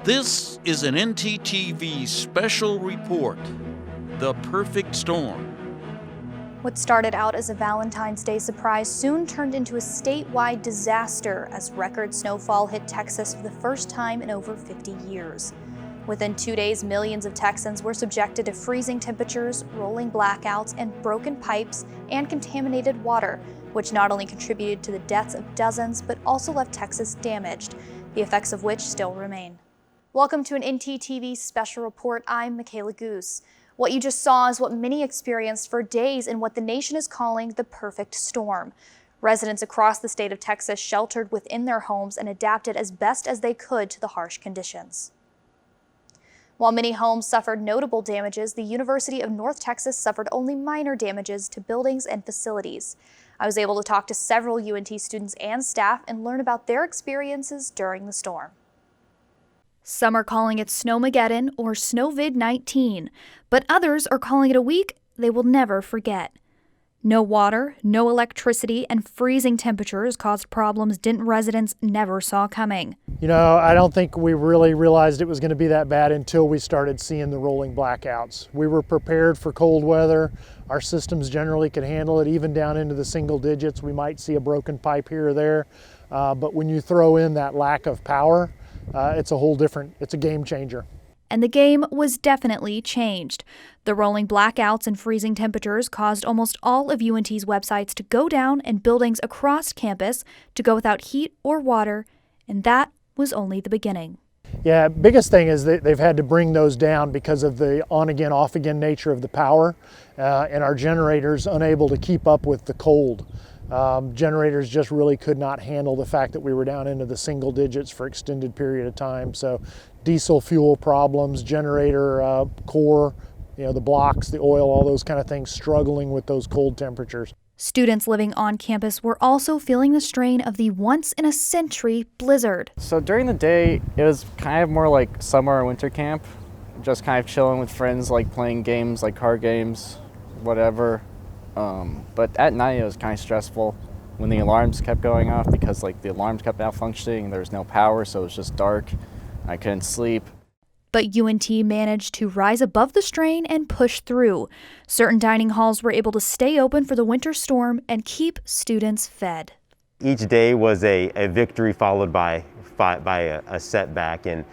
This is an ntTV special report, The Perfect Storm. What started out as a Valentine's Day surprise soon turned into a statewide disaster as record snowfall hit Texas for the first time in over 50 years. Within 2 days, millions of Texans were subjected to freezing temperatures, rolling blackouts, and broken pipes and contaminated water, which not only contributed to the deaths of dozens, but also left Texas damaged, the effects of which still remain. Welcome to an ntTV special report. I'm Michaela Goose. What you just saw is what many experienced for days in what the nation is calling the perfect storm. Residents across the state of Texas sheltered within their homes and adapted as best as they could to the harsh conditions. While many homes suffered notable damages, the University of North Texas suffered only minor damages to buildings and facilities. I was able to talk to several UNT students and staff and learn about their experiences during the storm. Some are calling it Snowmageddon or Snowvid-19, but others are calling it a week they will never forget. No water, no electricity, and freezing temperatures caused problems Denton residents never saw coming. You know, I don't think we really realized it was going to be that bad until we started seeing the rolling blackouts. We were prepared for cold weather. Our systems generally could handle it, even down into the single digits. We might see a broken pipe here or there, but when you throw in that lack of power, it's a game changer. And the game was definitely changed. The rolling blackouts and freezing temperatures caused almost all of UNT's websites to go down and buildings across campus to go without heat or water, and that was only the beginning. Yeah, biggest thing is that they've had to bring those down because of the on-again, off-again nature of the power, and our generators unable to keep up with the cold. Generators just really could not handle the fact that we were down into the single digits for extended period of time. So diesel fuel problems, generator core, the blocks, the oil, all those kind of things struggling with those cold temperatures. Students living on campus were also feeling the strain of the once-in-a-century blizzard. So during the day, it was kind of more like summer or winter camp, just kind of chilling with friends, like playing games, like card games, whatever. But at night it was kind of stressful when the alarms kept going off because the alarms kept malfunctioning, there was no power, so it was just dark. I couldn't sleep. But UNT managed to rise above the strain and push through. Certain dining halls were able to stay open for the winter storm and keep students fed. Each day was a victory followed by a setback, and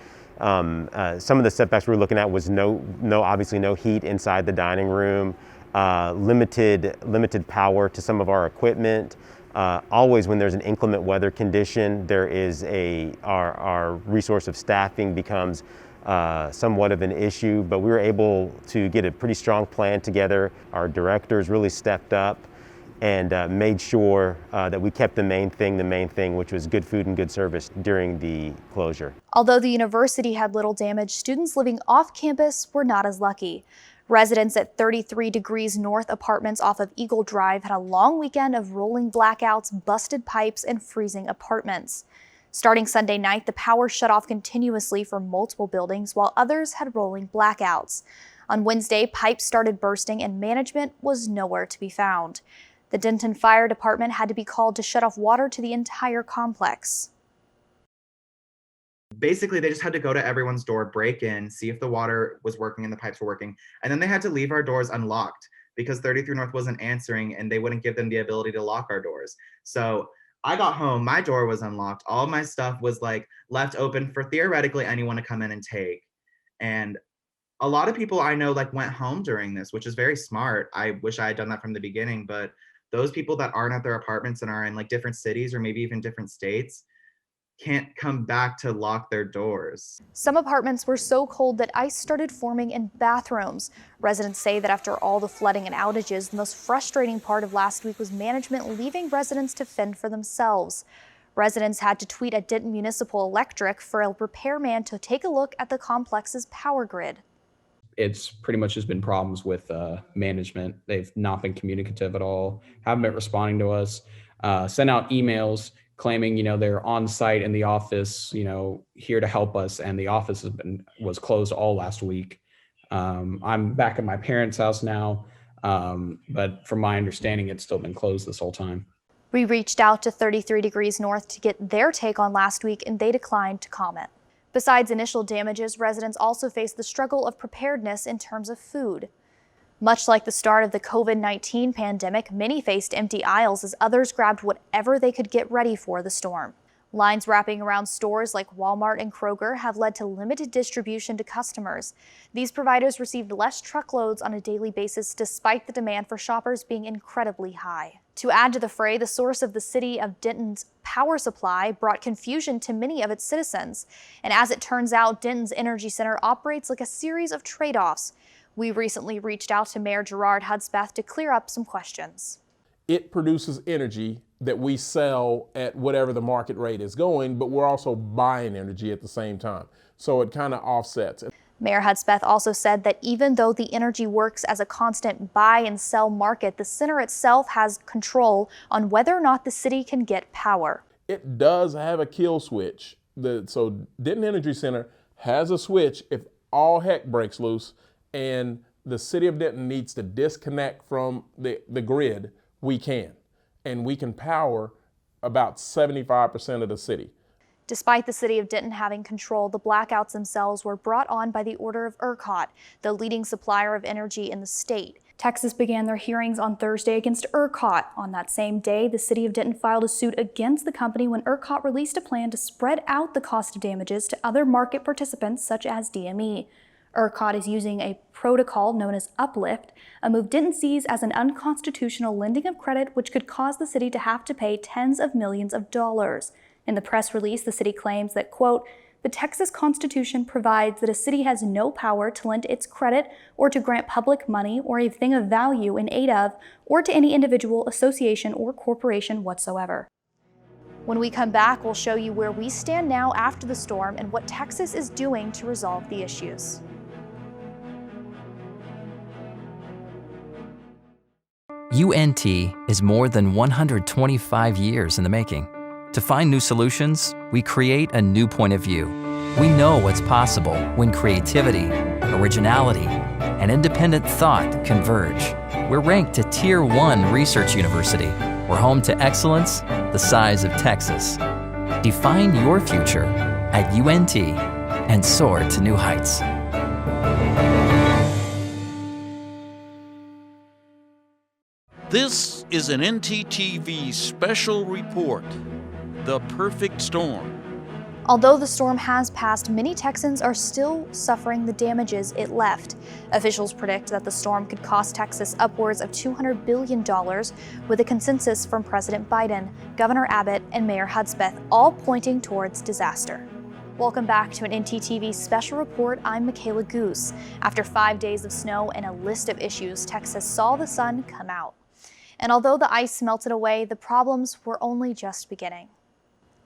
some of the setbacks we were looking at was obviously no heat inside the dining room. Limited power to some of our equipment. Always when there's an inclement weather condition, there is our resource of staffing becomes somewhat of an issue, but we were able to get a pretty strong plan together. Our directors really stepped up and made sure that we kept the main thing, which was good food and good service during the closure. Although the university had little damage, students living off campus were not as lucky. Residents at 33 Degrees North apartments off of Eagle Drive had a long weekend of rolling blackouts, busted pipes, and freezing apartments. Starting Sunday night, the power shut off continuously for multiple buildings, while others had rolling blackouts. On Wednesday, pipes started bursting and management was nowhere to be found. The Denton Fire Department had to be called to shut off water to the entire complex. Basically, they just had to go to everyone's door, break in, see if the water was working and the pipes were working, and then they had to leave our doors unlocked because 33 North wasn't answering and they wouldn't give them the ability to lock our doors. So I got home, my door was unlocked, all my stuff was left open for theoretically anyone to come in and take. And a lot of people I know went home during this, which is very smart. I wish I had done that from the beginning, but those people that aren't at their apartments and are in different cities or maybe even different states can't come back to lock their doors. Some apartments were so cold that ice started forming in bathrooms. Residents say that after all the flooding and outages, the most frustrating part of last week was management leaving residents to fend for themselves. Residents had to tweet at Denton Municipal Electric for a repairman to take a look at the complex's power grid. It's pretty much just been problems with management. They've not been communicative at all, haven't been responding to us, sent out emails claiming, they're on site in the office, here to help us. And the office was closed all last week. I'm back at my parents' house now, but from my understanding, it's still been closed this whole time. We reached out to 33 Degrees North to get their take on last week, and they declined to comment. Besides initial damages, residents also face the struggle of preparedness in terms of food. Much like the start of the COVID-19 pandemic, many faced empty aisles as others grabbed whatever they could get ready for the storm. Lines wrapping around stores like Walmart and Kroger have led to limited distribution to customers. These providers received less truckloads on a daily basis despite the demand for shoppers being incredibly high. To add to the fray, the source of the City of Denton's power supply brought confusion to many of its citizens. And as it turns out, Denton's Energy Center operates like a series of trade-offs. We recently reached out to Mayor GERALD HUDSPETH to clear up some questions. It produces energy that we sell at whatever the market rate is going, but we're also buying energy at the same time. So it kind of offsets. Mayor HUDSPETH also said that even though the energy works as a constant buy and sell market, the center itself has control on whether or not the city can get power. It does have a kill switch. So Denton Energy Center has a switch if all heck breaks loose and the City of Denton needs to disconnect from the grid, we can. And we can power about 75% of the city. Despite the City of Denton having control, the blackouts themselves were brought on by the order of ERCOT, the leading supplier of energy in the state. Texas began their hearings on Thursday against ERCOT. On that same day, the City of Denton filed a suit against the company when ERCOT released a plan to spread out the cost of damages to other market participants such as DME. ERCOT is using a protocol known as Uplift, a move Denton sees as an unconstitutional lending of credit which could cause the city to have to pay tens of millions of dollars. In the press release, the city claims that, quote, the Texas Constitution provides that a city has no power to lend its credit or to grant public money or a thing of value in aid of or to any individual, association, or corporation whatsoever. When we come back, we'll show you where we stand now after the storm and what Texas is doing to resolve the issues. UNT is more than 125 years in the making. To find new solutions, we create a new point of view. We know what's possible when creativity, originality, and independent thought converge. We're ranked a Tier 1 research university. We're home to excellence the size of Texas. Define your future at UNT and soar to new heights. This is an ntTV special report, The Perfect Storm. Although the storm has passed, many Texans are still suffering the damages it left. Officials predict that the storm could cost Texas upwards of $200 billion, with a consensus from President Biden, Governor Abbott, and Mayor HUDSPETH all pointing towards disaster. Welcome back to an ntTV special report. I'm Michaela Goose. After 5 days of snow and a list of issues, Texas saw the sun come out. And although the ice melted away, the problems were only just beginning.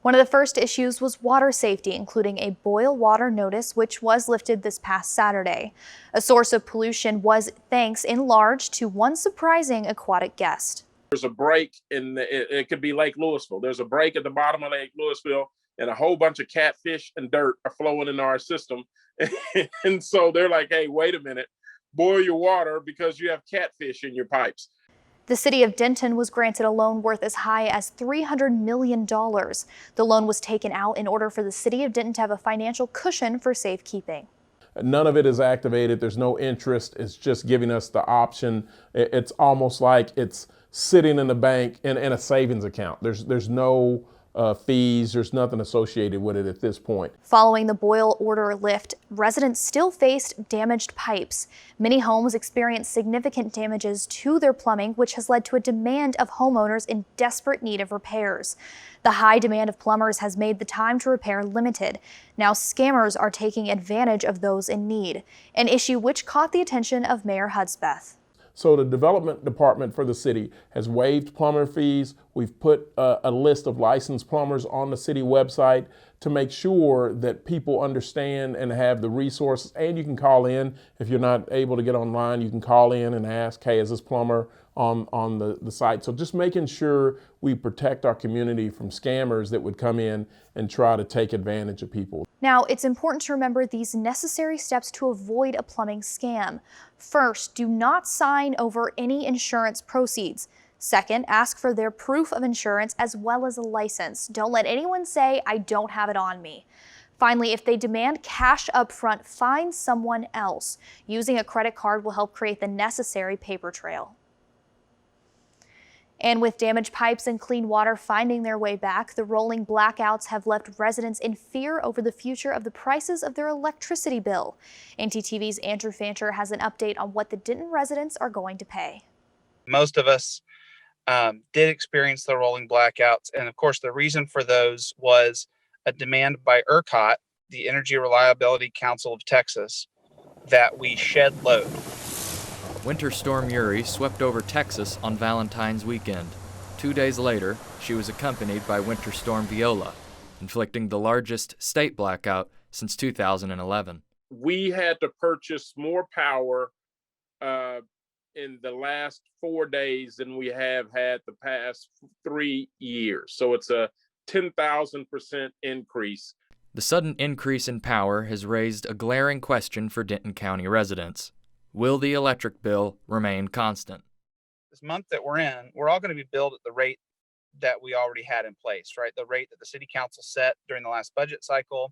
One of the first issues was water safety, including a boil water notice, which was lifted this past Saturday. A source of pollution was thanks in large to one surprising aquatic guest. There's a break it could be Lake Louisville. There's a break at the bottom of Lake Louisville, and a whole bunch of catfish and dirt are flowing into our system. And so they're like, hey, wait a minute, boil your water because you have catfish in your pipes. The City of Denton was granted a loan worth as high as $300 million. The loan was taken out in order for the City of Denton to have a financial cushion for safekeeping. None of it is activated. There's no interest. It's just giving us the option. It's almost like it's sitting in the bank in a savings account. There's no fees. There's nothing associated with it at this point. Following the boil order lift, residents still faced damaged pipes. Many homes experienced significant damages to their plumbing, which has led to a demand of homeowners in desperate need of repairs. The high demand of plumbers has made the time to repair limited. Now scammers are taking advantage of those in need, an issue which caught the attention of Mayor HUDSPETH. So the development department for the city has waived plumber fees. We've put a list of licensed plumbers on the city website to make sure that people understand and have the resources. And you can call in. If you're not able to get online, you can call in and ask, hey, is this plumber on the site? So just making sure we protect our community from scammers that would come in and try to take advantage of people. Now, it's important to remember these necessary steps to avoid a plumbing scam. First, do not sign over any insurance proceeds. Second, ask for their proof of insurance as well as a license. Don't let anyone say, I don't have it on me. Finally, if they demand cash up front, find someone else. Using a credit card will help create the necessary paper trail. And with damaged pipes and clean water finding their way back, the rolling blackouts have left residents in fear over the future of the prices of their electricity bill. ntTV's Andrew Fancher has an update on what the Denton residents are going to pay. Most of us did experience the rolling blackouts, and of course the reason for those was a demand by ERCOT, the Energy Reliability Council of Texas, that we shed load. Winter Storm Uri swept over Texas on Valentine's weekend. 2 days later, she was accompanied by Winter Storm Viola, inflicting the largest state blackout since 2011. We had to purchase more power in the last 4 days than we have had the past 3 years. So it's a 10,000% increase. The sudden increase in power has raised a glaring question for Denton County residents. Will the electric bill remain constant? This month that we're in, we're all going to be billed at the rate that we already had in place, right? The rate that the city council set during the last budget cycle.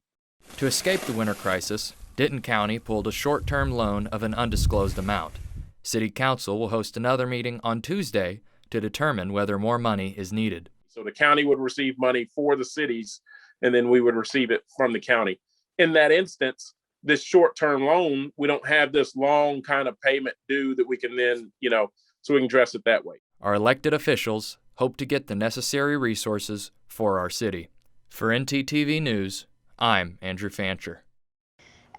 To escape the winter crisis, Denton County pulled a short-term loan of an undisclosed amount. City Council will host another meeting on Tuesday to determine whether more money is needed. So the county would receive money for the cities, and then we would receive it from the county. In that instance, this short-term loan, we don't have this long kind of payment due that we can then, so we can address it that way. Our elected officials hope to get the necessary resources for our city. For ntTV News, I'm Andrew Fancher.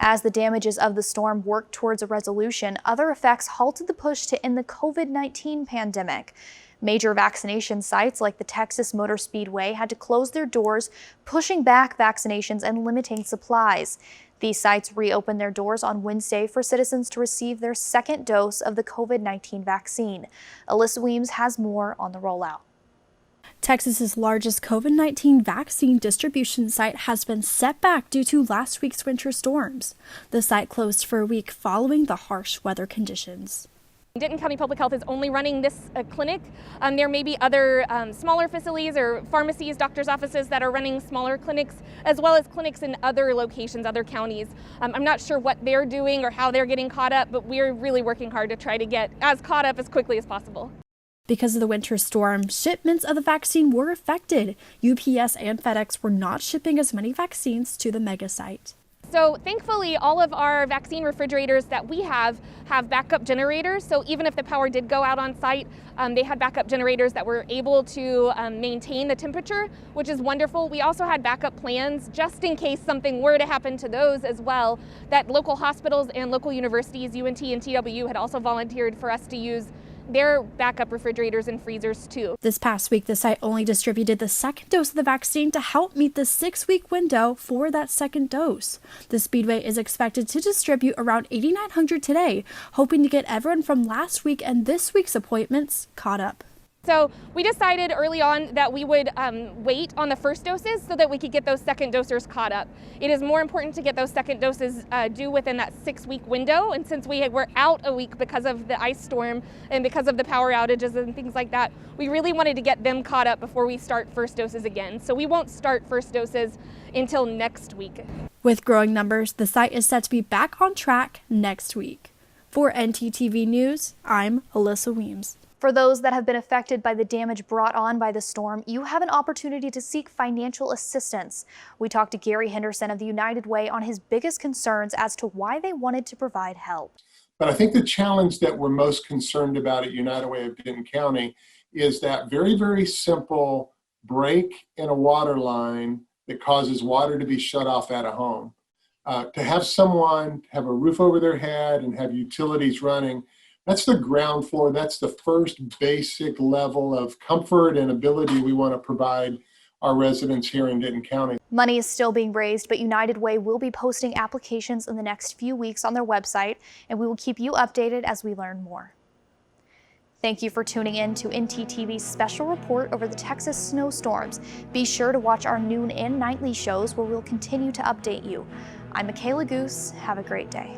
As the damages of the storm worked towards a resolution, other effects halted the push to end the COVID-19 pandemic. Major vaccination sites like the Texas Motor Speedway had to close their doors, pushing back vaccinations and limiting supplies. These sites reopened their doors on Wednesday for citizens to receive their second dose of the COVID-19 vaccine. Alyssa Weems has more on the rollout. Texas's largest COVID-19 vaccine distribution site has been set back due to last week's winter storms. The site closed for a week following the harsh weather conditions. Denton County Public Health is only running this clinic. There may be other smaller facilities or pharmacies, doctors' offices that are running smaller clinics, as well as clinics in other locations, other counties. I'm not sure what they're doing or how they're getting caught up, but we're really working hard to try to get as caught up as quickly as possible. Because of the winter storm, shipments of the vaccine were affected. UPS and FedEx were not shipping as many vaccines to the mega site. So thankfully, all of our vaccine refrigerators that we have backup generators. So even if the power did go out on site, they had backup generators that were able to maintain the temperature, which is wonderful. We also had backup plans just in case something were to happen to those as well, that local hospitals and local universities, UNT and TWU, had also volunteered for us to use their backup refrigerators and freezers too. This past week, the site only distributed the second dose of the vaccine to help meet the 6-week window for that second dose. The Speedway is expected to distribute around 8,900 today, hoping to get everyone from last week and this week's appointments caught up. So we decided early on that we would wait on the first doses so that we could get those second dosers caught up. It is more important to get those second doses due within that 6-week window. And since we were out a week because of the ice storm and because of the power outages and things like that, we really wanted to get them caught up before we start first doses again. So we won't start first doses until next week. With growing numbers, the site is set to be back on track next week. For ntTV News, I'm Alyssa Weems. For those that have been affected by the damage brought on by the storm, you have an opportunity to seek financial assistance. We talked to Gary Henderson of the United Way on his biggest concerns as to why they wanted to provide help. But I think the challenge that we're most concerned about at United Way of Denton County is that very, very simple break in a water line that causes water to be shut off at a home. To have someone have a roof over their head and have utilities running, that's the ground floor. That's the first basic level of comfort and ability we want to provide our residents here in Denton County. Money is still being raised, but United Way will be posting applications in the next few weeks on their website, and we will keep you updated as we learn more. Thank you for tuning in to ntTV's special report over the Texas snowstorms. Be sure to watch our noon and nightly shows where we'll continue to update you. I'm Michaela Goose. Have a great day.